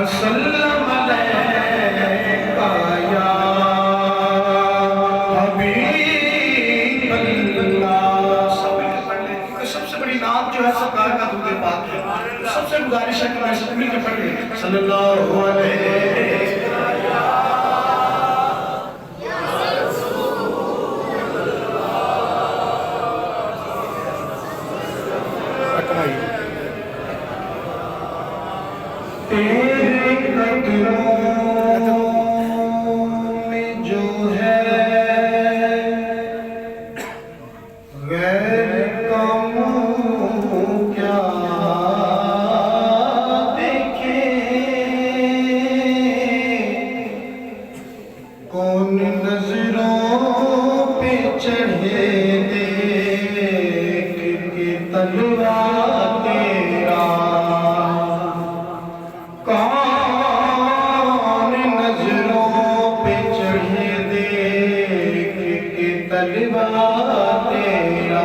वसल्लम अलैका या हबीबल्लाह। सब मिलकर पढ़ लें, क्योंकि सबसे बड़ी नात जो है सरकार का दूध पाक है। सबसे गुजारिश है कि मैं सब मिलकर पढ़ लें सल्लल्लाहु अलैहि तेरे कदमों में जो है गैर का मुँह क्या देखे, कौन नजरों पे चढ़े देख के तलवा तेरा, कौन नजरों पे चढ़े देख के तलवा तेरा।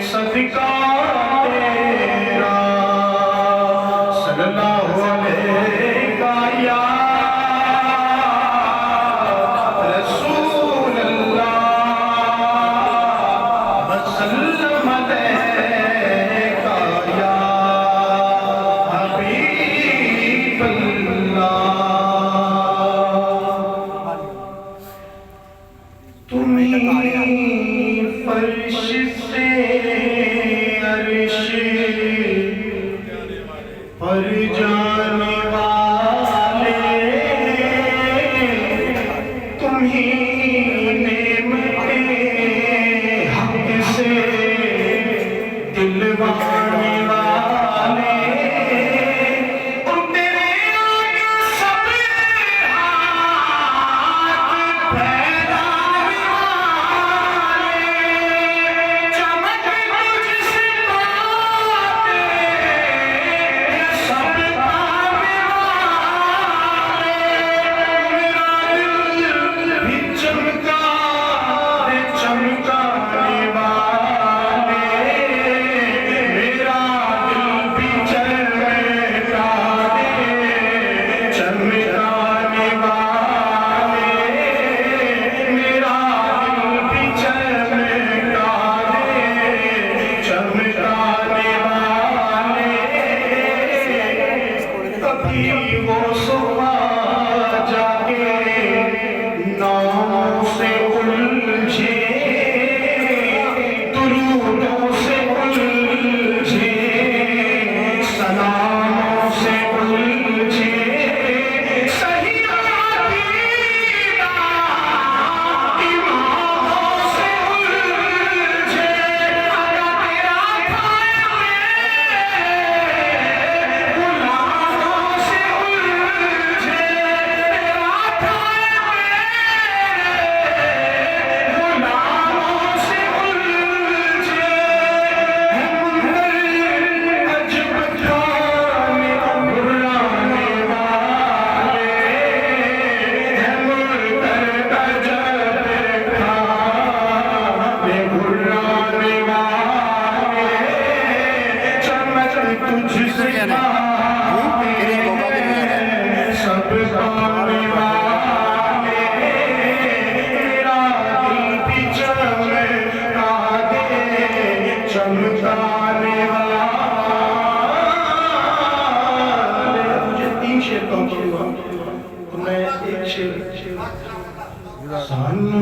सदका तेरा सल्लल्लाहु अलैका या रसूल अल्लाह वसल्लम अलैका या हबीब अल्लाह। तुम्हीं फर्श से अर्श पर जाने वाले, तुम्हीं नेमते हक से दिलवाने वाले, और तेरे आगे सब हाथ फैलाने वाले, चमक तुझसे पाते सब पाने वाले। मेरा दिल भी चमका रे चमकाने वाले, मेरा दिल भी चमका दे चमकाने वाले, मेरा दिल भी चमका दे चमकाने वाले। कभी वो सुबह जाके नामों से उलझे, दुरूदों से उलझे, सलामों से उलझे, सही आदीदा इमामों से उलझे। अगर तेरा गुलामों से उलझे, तेरा गुलामों से उलझे, अजब जाने घुराने वाले, अजब खाने घुराने वाले, चमक तुझसे पाते सब पाने वाले, मेरा दिल भी चमका दे चमकाने वाले। मुझे 3 शेर का हुआ तो मैं एक शेर सानू